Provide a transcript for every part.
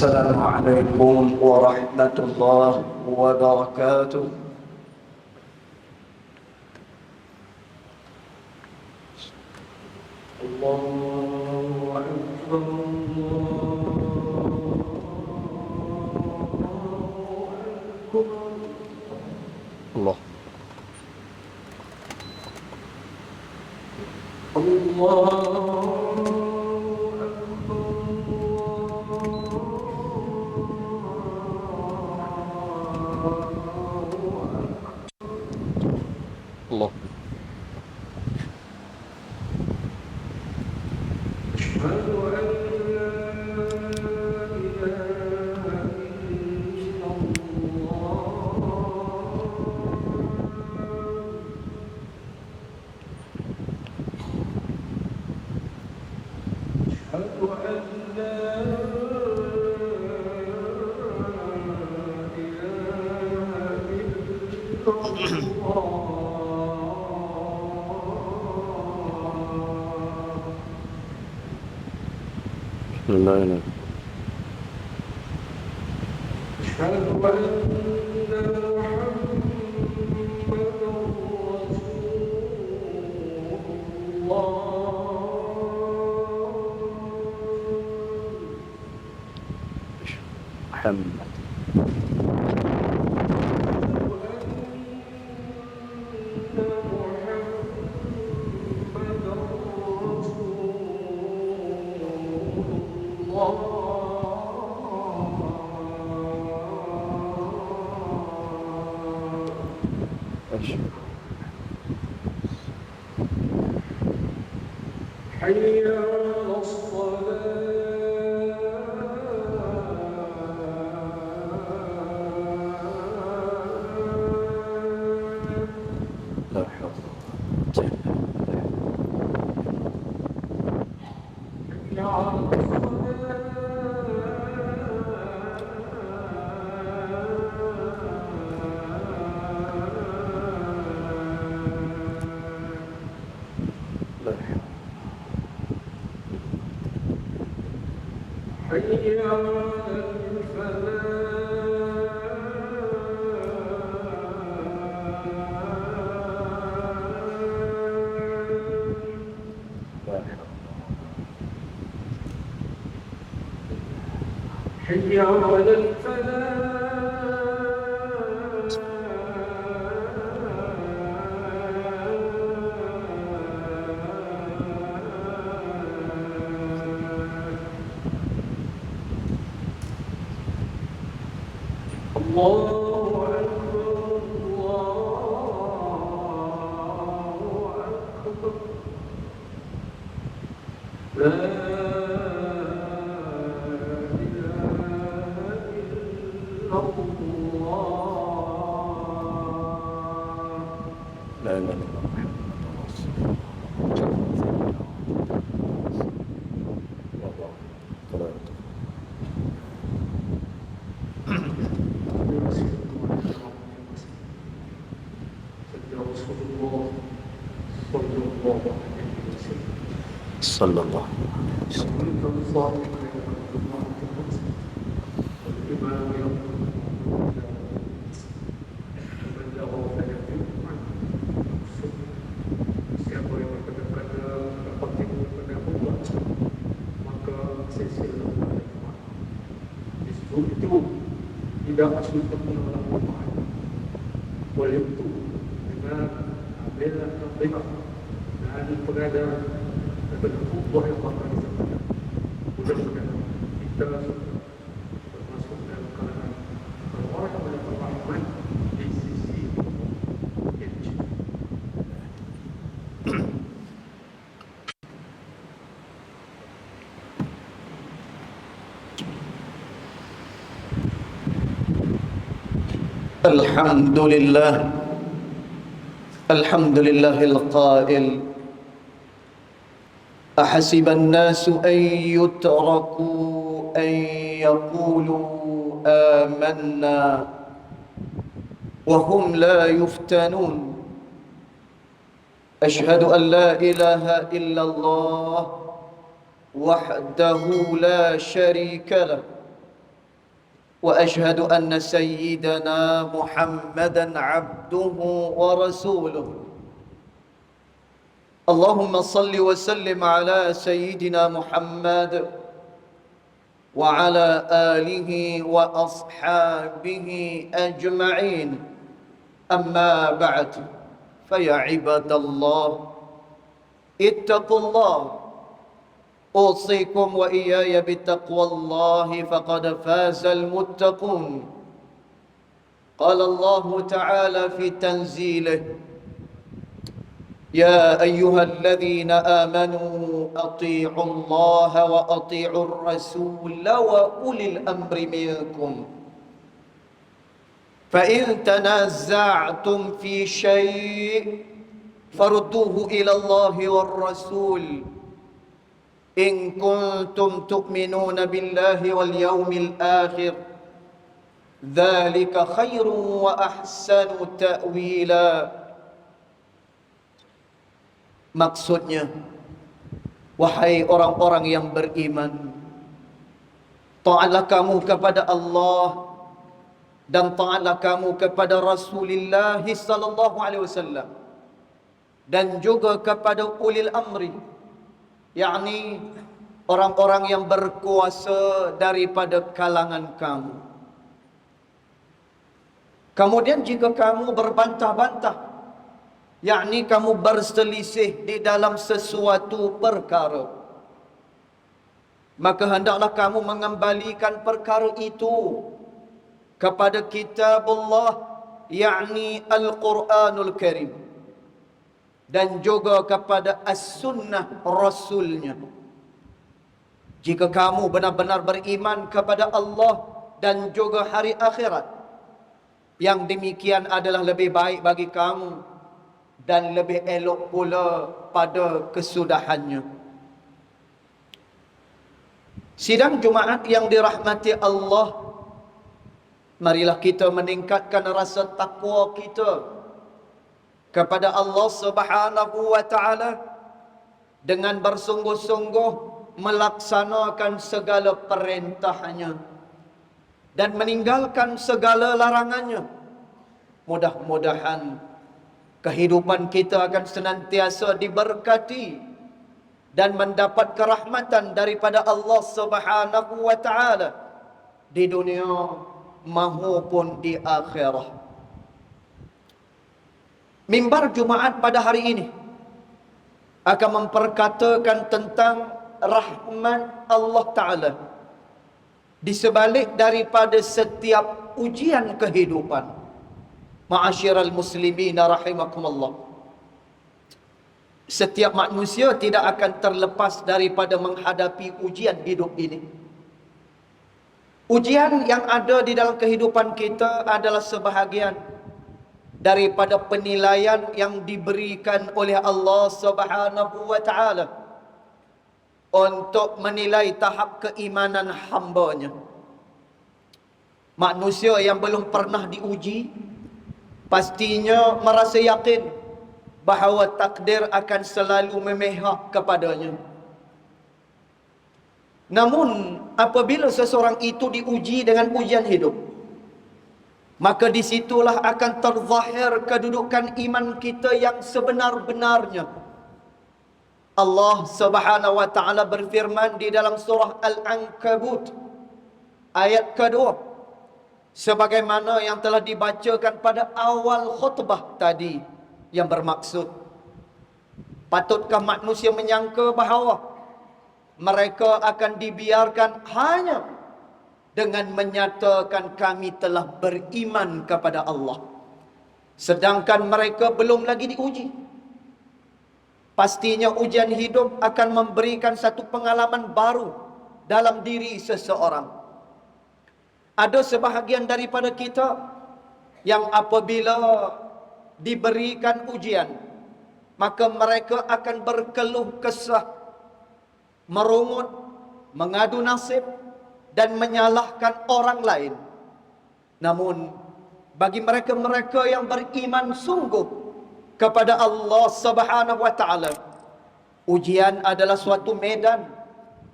السلام عليكم ورحمة الله وبركاته. الله أكبر الله الله أشهد أن لا إله إلا الله لا إله أشهد أن محمدا رسول الله محمد حي على الصلاة لا حول حي على الفلاح حي على الفلاح الله أكبر الله أكبر لا إله إلا الله لا إله إلا الله صلى الله عليه وسلم. Siapa yang berpegang dapat kepada Allah, maka sesilah itu tidak kesulitan mengenal Allah. Oleh itu dengan bela bela dan pengadaan kepada Allah yang maha esa. Mudah-mudahan kita termasuk dalam kalangan orang yang mendapat rahmat di sisi yang jauh. الحمد لله الحمد لله القائل أحسب الناس أن يتركوا أن يقولوا آمنا وهم لا يفتنون أشهد أن لا إله إلا الله وحده لا شريك له وأشهد أن سيدنا محمدا عبده ورسوله. اللهم صل وسلم على سيدنا محمد وعلى آله وأصحابه أجمعين. أما بعد، فيا عباد الله اتقوا الله، أوصيكم وإياي بتقوى الله، فقد فاز المتقون. قال الله تعالى في تنزيله: يا أيها الذين آمنوا أطيعوا الله وأطيعوا الرسول وأولي الأمر منكم، فإن تنازعتم في شيء فردوه إلى الله والرسول إن كنتم تؤمنون بالله واليوم الآخر، ذلك خير وأحسن تأويلا. Maksudnya, wahai orang-orang yang beriman, taatlah kamu kepada Allah dan taatlah kamu kepada Rasulullah sallallahu alaihi wasallam dan juga kepada ulil amri, yakni orang-orang yang berkuasa daripada kalangan kamu. Kemudian jika kamu berbantah-bantah, yakni kamu berselisih di dalam sesuatu perkara, maka hendaklah kamu mengembalikan perkara itu kepada kitabullah, yakni Al-Quranul Karim, dan juga kepada as-sunnah Rasulnya. Jika kamu benar-benar beriman kepada Allah dan juga hari akhirat, yang demikian adalah lebih baik bagi kamu dan lebih elok pula pada kesudahannya. Sidang Jumaat yang dirahmati Allah, marilah kita meningkatkan rasa takwa kita kepada Allah Subhanahu wa taala dengan bersungguh-sungguh melaksanakan segala perintahnya dan meninggalkan segala larangannya. Mudah-mudahan kehidupan kita akan senantiasa diberkati dan mendapat kerahmatan daripada Allah Subhanahu wa taala di dunia maupun di akhirat. Mimbar Jumaat pada hari ini akan memperkatakan tentang rahmat Allah Ta'ala di sebalik daripada setiap ujian kehidupan. Ma'asyiral muslimin rahimakumullah, setiap manusia tidak akan terlepas daripada menghadapi ujian hidup ini. Ujian yang ada di dalam kehidupan kita adalah sebahagian daripada penilaian yang diberikan oleh Allah Subhanahu wa taala untuk menilai tahap keimanan hamba-Nya. Manusia yang belum pernah diuji pastinya merasa yakin bahawa takdir akan selalu memihak kepadanya. Namun apabila seseorang itu diuji dengan ujian hidup, maka disitulah akan terzahir kedudukan iman kita yang sebenar-benarnya. Allah Subhanahu wa taala berfirman di dalam surah Al-Ankabut ayat kedua, sebagaimana yang telah dibacakan pada awal khutbah tadi, yang bermaksud, patutkah manusia menyangka bahawa mereka akan dibiarkan hanya dengan menyatakan kami telah beriman kepada Allah, sedangkan mereka belum lagi diuji? Pastinya ujian hidup akan memberikan satu pengalaman baru dalam diri seseorang. Ada sebahagian daripada kita yang apabila diberikan ujian, maka mereka akan berkeluh kesah, merungut, mengadu nasib dan menyalahkan orang lain. Namun bagi mereka-mereka yang beriman sungguh kepada Allah Subhanahu wa taala, ujian adalah suatu medan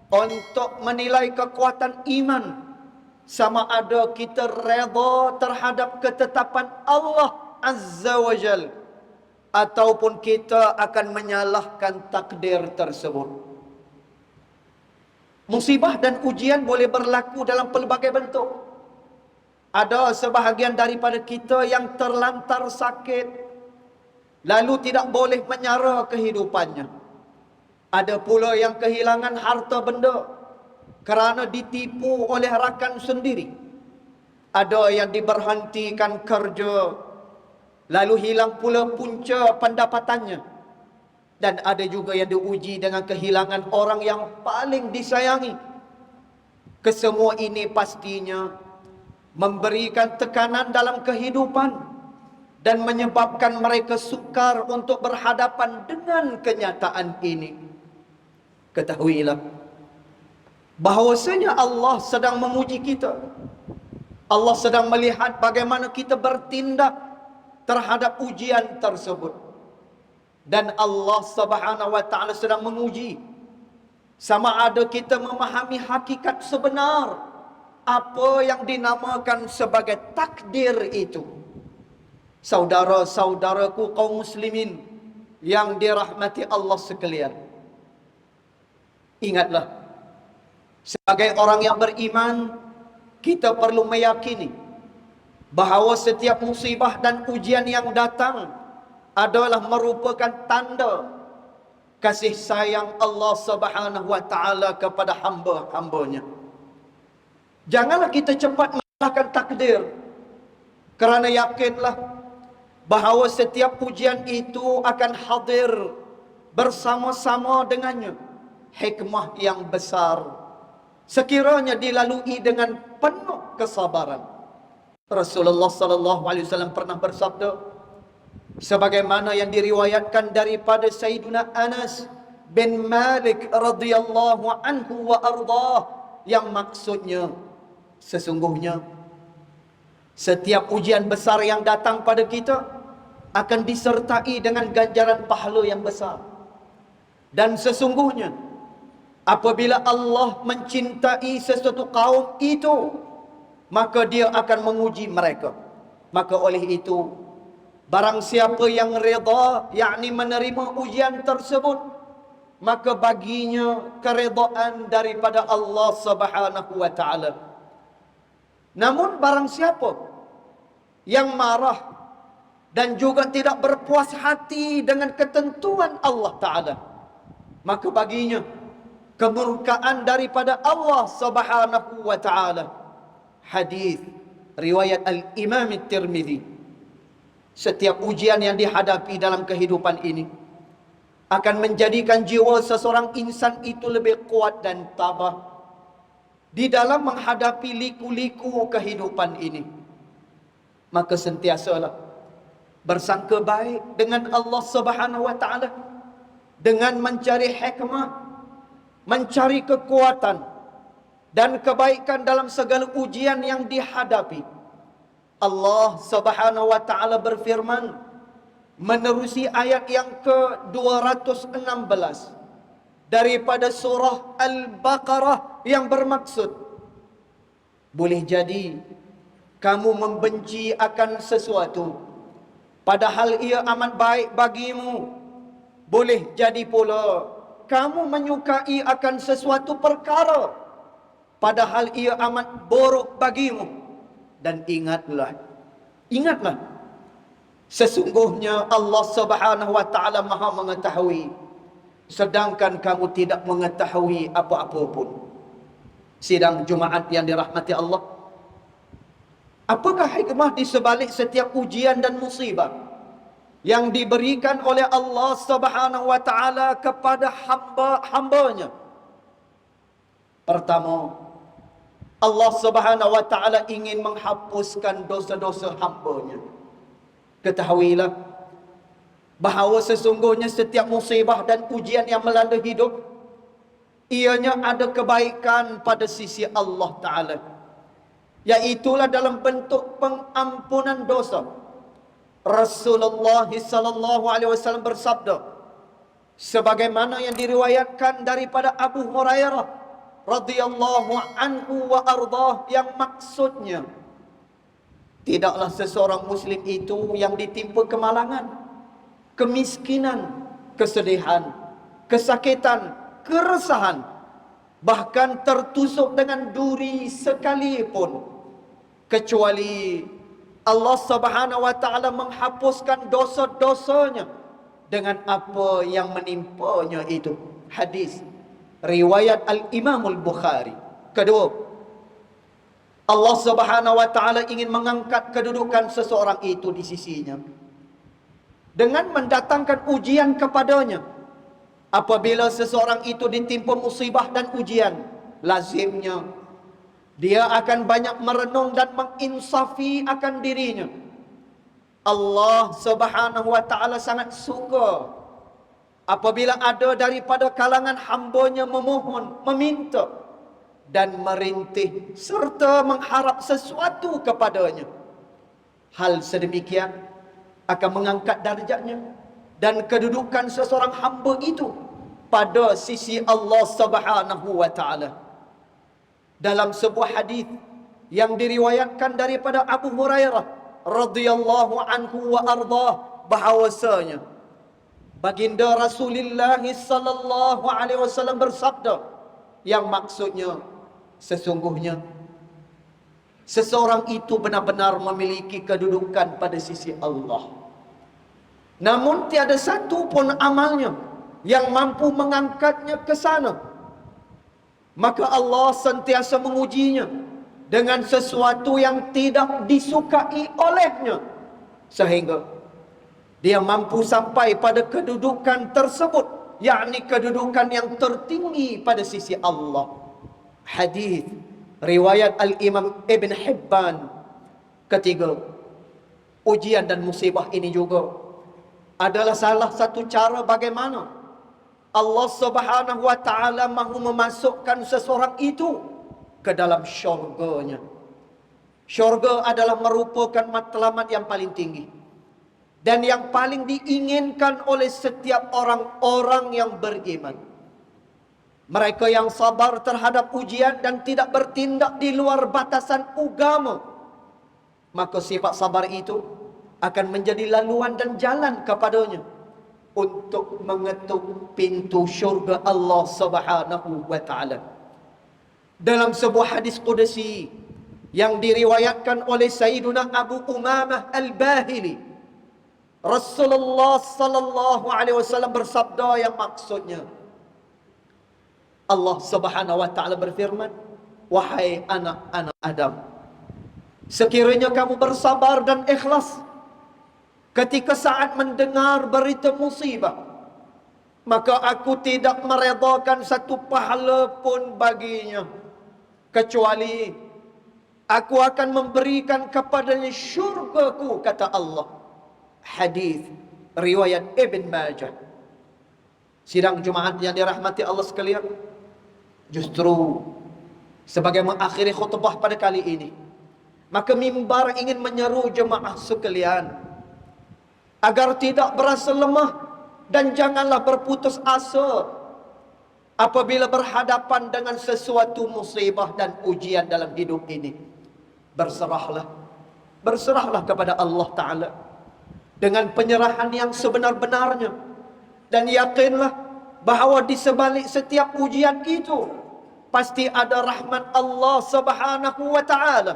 untuk menilai kekuatan iman sama ada kita redha terhadap ketetapan Allah Azza wa Jal, ataupun kita akan menyalahkan takdir tersebut. Musibah dan ujian boleh berlaku dalam pelbagai bentuk. Ada sebahagian daripada kita yang terlantar sakit, lalu tidak boleh menyara kehidupannya. Ada pula yang kehilangan harta benda kerana ditipu oleh rakan sendiri. Ada yang diberhentikan kerja, lalu hilang pula punca pendapatannya. Dan ada juga yang diuji dengan kehilangan orang yang paling disayangi. Kesemua ini pastinya memberikan tekanan dalam kehidupan dan menyebabkan mereka sukar untuk berhadapan dengan kenyataan ini. Ketahuilah bahawasanya Allah sedang menguji kita. Allah sedang melihat bagaimana kita bertindak terhadap ujian tersebut. Dan Allah Subhanahu wa taala sedang menguji sama ada kita memahami hakikat sebenar apa yang dinamakan sebagai takdir itu. Saudara-saudaraku kaum muslimin yang dirahmati Allah sekalian, ingatlah, sebagai orang yang beriman, kita perlu meyakini bahawa setiap musibah dan ujian yang datang adalah merupakan tanda kasih sayang Allah Subhanahu wa taala kepada hamba-hambanya. Janganlah kita cepat menyalahkan takdir, kerana yakinlah bahawa setiap ujian itu akan hadir bersama-sama dengannya hikmah yang besar, sekiranya dilalui dengan penuh kesabaran. Rasulullah sallallahu alaihi wasallam pernah bersabda, sebagaimana yang diriwayatkan daripada Sayyidina Anas bin Malik radhiyallahu anhu wa ardhah, yang maksudnya, sesungguhnya setiap ujian besar yang datang pada kita akan disertai dengan ganjaran pahala yang besar. Dan sesungguhnya apabila Allah mencintai sesuatu kaum itu, maka dia akan menguji mereka. Maka oleh itu, barang siapa yang redha, yakni menerima ujian tersebut, maka baginya keredaan daripada Allah Subhanahu wa taala. Namun barang siapa yang marah dan juga tidak berpuas hati dengan ketentuan Allah Ta'ala, maka baginya kemurkaan daripada Allah Subhanahu wa Ta'ala. Hadis riwayat Al-Imam At-Tirmidzi. Setiap ujian yang dihadapi dalam kehidupan ini akan menjadikan jiwa seseorang insan itu lebih kuat dan tabah di dalam menghadapi liku-liku kehidupan ini. Maka sentiasalah bersangka baik dengan Allah Subhanahu wa taala, dengan mencari hikmah, mencari kekuatan dan kebaikan dalam segala ujian yang dihadapi. Allah Subhanahu wa taala berfirman menerusi ayat yang ke-216 daripada surah Al-Baqarah, yang bermaksud, boleh jadi kamu membenci akan sesuatu padahal ia amat baik bagimu. Boleh jadi pula kamu menyukai akan sesuatu perkara padahal ia amat buruk bagimu. Dan ingatlah, sesungguhnya Allah Subhanahu wa taala Maha mengetahui, sedangkan kamu tidak mengetahui apa-apa pun. Sidang Jumaat yang dirahmati Allah, apakah hikmah di sebalik setiap ujian dan musibah yang diberikan oleh Allah Subhanahu wa taala kepada hamba-hambanya? Pertama, Allah Subhanahu wa taala ingin menghapuskan dosa-dosa hambanya. Ketahuilah bahawa sesungguhnya setiap musibah dan ujian yang melanda hidup, ianya ada kebaikan pada sisi Allah Ta'ala, iaitulah dalam bentuk pengampunan dosa. Rasulullah sallallahu alaihi wasallam bersabda, sebagaimana yang diriwayatkan daripada Abu Hurairah radhiyallahu anhu wa ardah, yang maksudnya tidaklah seseorang muslim itu yang ditimpa kemalangan, kemiskinan, kesedihan, kesakitan, keresahan, bahkan tertusuk dengan duri sekalipun, kecuali Allah Subhanahu wa taala menghapuskan dosa-dosanya dengan apa yang menimpanya itu. Hadis riwayat Al-Imam Al-Bukhari. Kedua, Allah Subhanahu wa taala ingin mengangkat kedudukan seseorang itu di sisinya dengan mendatangkan ujian kepadanya. Apabila seseorang itu ditimpa musibah dan ujian, lazimnya dia akan banyak merenung dan menginsafi akan dirinya. Allah Subhanahu wa taala sangat suka apabila ada daripada kalangan hamba-Nya memohon, meminta dan merintih serta mengharap sesuatu kepadanya. Hal sedemikian akan mengangkat darjatnya dan kedudukan seseorang hamba itu pada sisi Allah Subhanahu wa taala. Dalam sebuah hadis yang diriwayatkan daripada Abu Hurairah radhiyallahu anhu wa ardah, bahawasanya baginda Rasulullah sallallahu alaihi wasallam bersabda, yang maksudnya sesungguhnya seseorang itu benar-benar memiliki kedudukan pada sisi Allah, namun tiada satu pun amalnya yang mampu mengangkatnya ke sana. Maka Allah sentiasa mengujinya dengan sesuatu yang tidak disukai olehnya, sehingga dia mampu sampai pada kedudukan tersebut, yakni kedudukan yang tertinggi pada sisi Allah. Hadis riwayat Al-Imam Ibn Hibban. Ketiga, ujian dan musibah ini juga adalah salah satu cara bagaimana Allah Subhanahu wa taala mahu memasukkan seseorang itu ke dalam syurga-Nya. Syurga adalah merupakan matlamat yang paling tinggi dan yang paling diinginkan oleh setiap orang-orang yang beriman. Mereka yang sabar terhadap ujian dan tidak bertindak di luar batasan agama, maka sifat sabar itu akan menjadi laluan dan jalan kepadanya untuk mengetuk pintu syurga Allah Subhanahu wa taala. Dalam sebuah hadis qudsi yang diriwayatkan oleh Sayyiduna Abu Umamah Al-Bahili, Rasulullah sallallahu alaihi wasallam bersabda, yang maksudnya Allah Subhanahu wa taala berfirman, wahai anak-anak Adam, sekiranya kamu bersabar dan ikhlas ketika saat mendengar berita musibah, maka aku tidak meredakan satu pahala pun baginya, kecuali aku akan memberikan kepadanya syurgaku, kata Allah. Hadis riwayat Ibn Majah. Sidang Jumaat yang dirahmati Allah sekalian, justru sebagai mengakhiri khutbah pada kali ini, maka mimbar ingin menyeru jemaah sekalian agar tidak berasa lemah dan janganlah berputus asa apabila berhadapan dengan sesuatu musibah dan ujian dalam hidup ini. Berserahlah kepada Allah Ta'ala dengan penyerahan yang sebenar-benarnya, dan yakinlah bahawa di sebalik setiap ujian itu pasti ada rahmat Allah Subhanahu wa taala.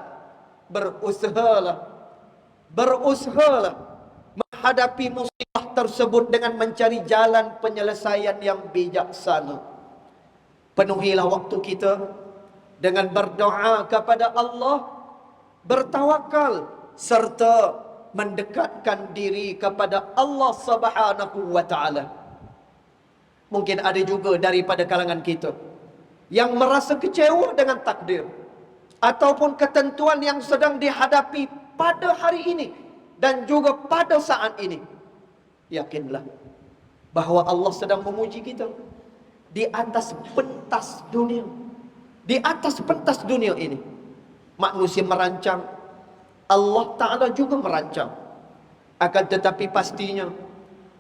Berusahalah menghadapi musibah tersebut dengan mencari jalan penyelesaian yang bijaksana. Penuhilah waktu kita dengan berdoa kepada Allah, bertawakal serta mendekatkan diri kepada Allah Subhanahu wa taala. Mungkin ada juga daripada kalangan kita yang merasa kecewa dengan takdir ataupun ketentuan yang sedang dihadapi pada hari ini dan juga pada saat ini. Yakinlah bahawa Allah sedang menguji kita di atas pentas dunia. Di atas pentas dunia ini manusia merancang, Allah Ta'ala juga merancang. Akan tetapi pastinya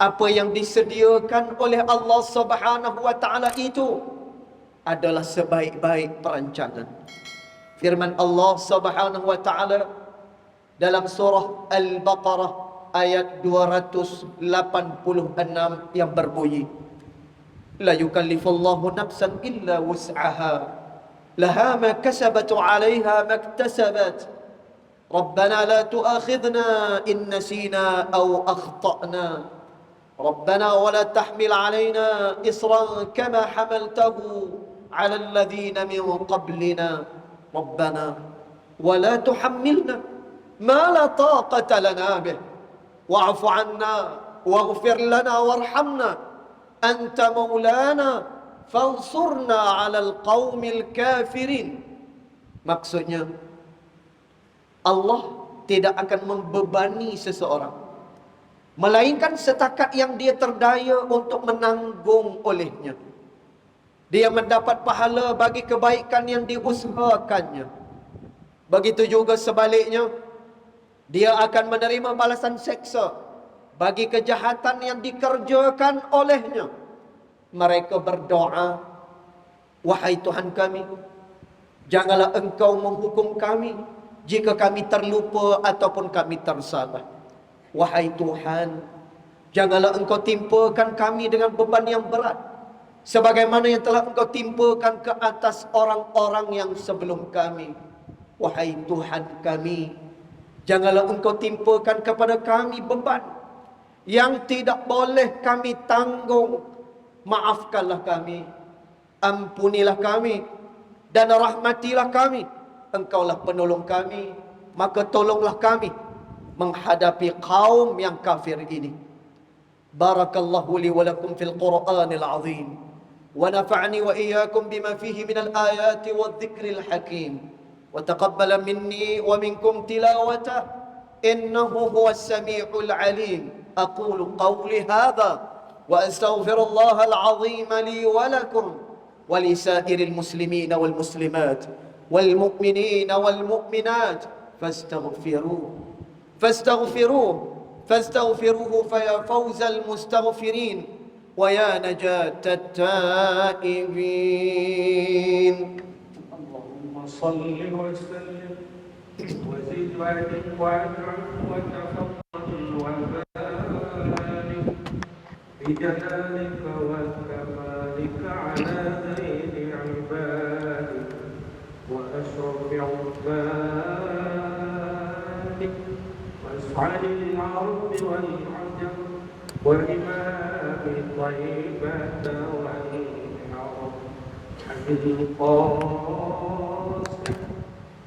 apa yang disediakan oleh Allah Subhanahu wa Ta'ala itu adalah sebaik-baik perancangan. Firman Allah Subhanahu wa taala dalam surah Al-Baqarah ayat 286 yang berbunyi, la yukallifullahu nafsan illa wus'aha laha ma kasabat 'alayha ma iktasabat rabbana la tu'akhidhna in nasina aw akhtana rabbana wa la tahmil 'alaina isran kama hamaltahu 'ala alladhina min qablina rabbana wa la tuhammilna ma la taqata lana bih wa'fu 'anna waghfir lana warhamna anta maulana fansurna 'alal qaumil kafirin. Maksudnya Allah tidak akan membebani seseorang melainkan setakat yang dia terdaya untuk menanggung olehnya. Dia mendapat pahala bagi kebaikan yang diusahakannya. Begitu juga sebaliknya, dia akan menerima balasan seksa bagi kejahatan yang dikerjakan olehnya. Mereka berdoa, wahai Tuhan kami, janganlah engkau menghukum kami jika kami terlupa ataupun kami tersalah. Wahai Tuhan, janganlah engkau timpakan kami dengan beban yang berat sebagaimana yang telah engkau timpakan ke atas orang-orang yang sebelum kami. Wahai Tuhan kami, janganlah engkau timpakan kepada kami beban yang tidak boleh kami tanggung. Maafkanlah kami, ampunilah kami, dan rahmatilah kami. Engkaulah penolong kami, maka tolonglah kami menghadapi kaum yang kafir ini. Barakallahu li wa lakum fil Qur'anil azim, wa nafa'ani wa iyyakum bima fihi minal ayati wadh-dhikril hakim, wa taqabbala minni wa minkum tilawatah innahu huwas sami'ul alim. Aqulu qawli hadha wa astaghfirullahal azim li wa lakum wa li sa'iril muslimina wal muslimat wal mu'minina wal mu'minat fastaghfiruhu faya fawzal mustaghfirin wa ya najatat taibin. Allahumma salli wa sallim wa zid wa adim wa an'am wa tafaddal wa barik bi jalalika wa kamalika ala ghairi ibadik wa ashrafi ubadik wa as'alil ardi wal ajam wa imami tayyibata wal haram hamil qasim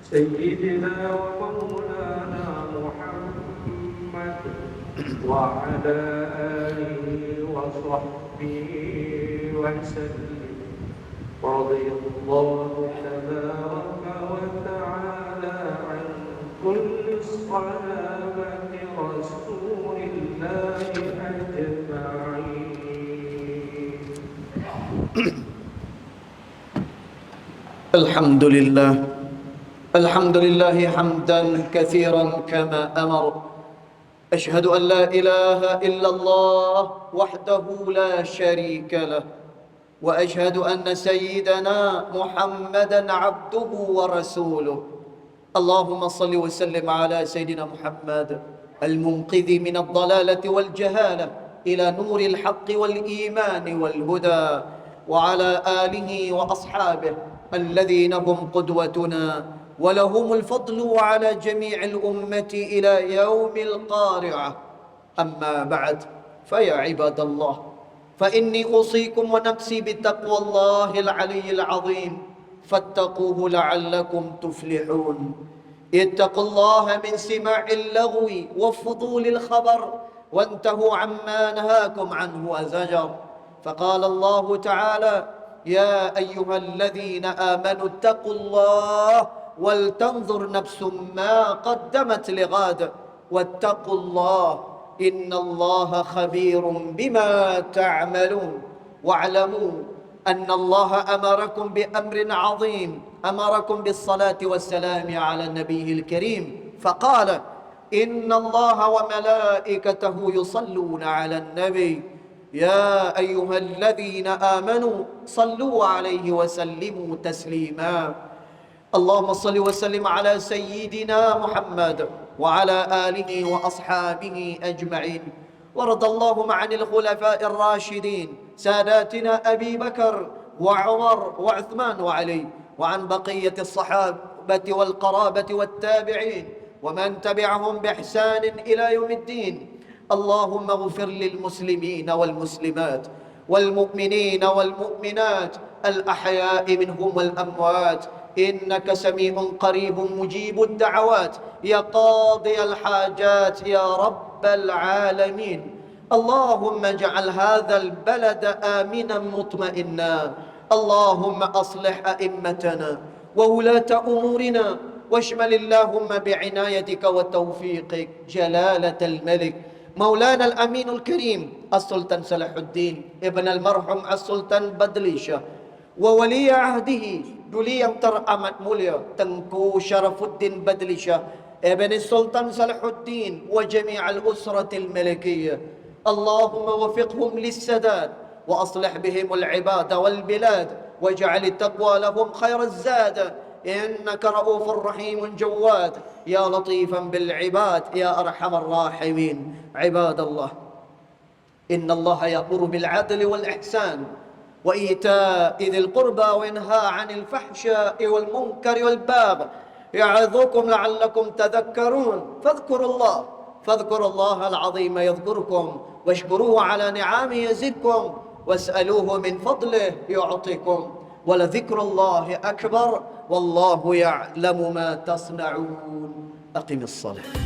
سيدنا ومولانا محمد وعلى آله وصحبه وسلم رضي الله تبارك وتعالى عن كل الصحابة رسول الله أجمعين. الحمد لله الحمد لله حمدا كثيرا كما أمر. أشهد أن لا إله إلا الله وحده لا شريك له وأشهد أن سيدنا محمدا عبده ورسوله. اللهم صل وسلم على سيدنا محمد المنقذ من الضلالة والجهالة إلى نور الحق والإيمان والهدى وعلى آله وأصحابه الذين هم قدوتنا ولهم الفضل على جميع الأمة إلى يوم القارعة. أما بعد فيا عباد الله، فإني أوصيكم ونفسي بتقوى الله العلي العظيم، فاتقوه لعلكم تفلحون. اتقوا الله من سماع اللغو وفضول الخبر وانتهوا عما نهاكم عنه وزجر. فقال الله تعالى: يا أيها الذين آمنوا اتقوا الله ولتنظر نفس ما قدمت لغد واتقوا الله إن الله خبير بما تعملون. واعلموا أن الله أمركم بأمر عظيم، أمركم بالصلاة والسلام على النبي الكريم، فقال: إن الله وملائكته يصلون على النبي يا أيها الذين آمنوا صلوا عليه وسلموا تسليما. اللهم صل وسلم على سيدنا محمد وعلى آله وأصحابه أجمعين. ورضى اللهم عن الخلفاء الراشدين ساداتنا أبي بكر وعمر وعثمان وعلي، وعن بقية الصحابة والقرابة والتابعين ومن تبعهم بإحسان إلى يوم الدين. اللهم اغفر للمسلمين والمسلمات والمؤمنين والمؤمنات الأحياء منهم والأموات، إنك سميع قريب مجيب الدعوات يا قاضي الحاجات يا رب العالمين. اللهم اجعل هذا البلد آمنا مطمئنا. اللهم أصلح أئمتنا وولاة أمورنا، واشمل اللهم بعنايتك وتوفيقك جلالة الملك مولانا الأمين الكريم السلطان صلاح الدين ابن المرحوم السلطان بدليشة، وولي عهده duli yang teramat mulia Tengku Syarafuddin Badlishah ibn Sultan Salahuddin wa jami' al-usrati al-malikiyah. Allahumma wafiqhum lis-sadad wa aslih bihim al-ibad wal-bilad waj'al at-taqwa lahum khayr az-zad. Innaka ra'ufur rahimun jawad ya latifan bil ibad ya arhamar rahimin. Ibadallah, inna Allah ya'muru bil 'adli wal ihsan وإيتاء ذي القربى وينهى عن الفحشاء والمنكر والباب يعظكم لعلكم تذكرون. فاذكروا الله العظيم يذكركم واشكروه على نعمه يزدكم واسألوه من فضله يعطيكم ولذكر الله أكبر والله يعلم ما تصنعون. أقم الصلاة.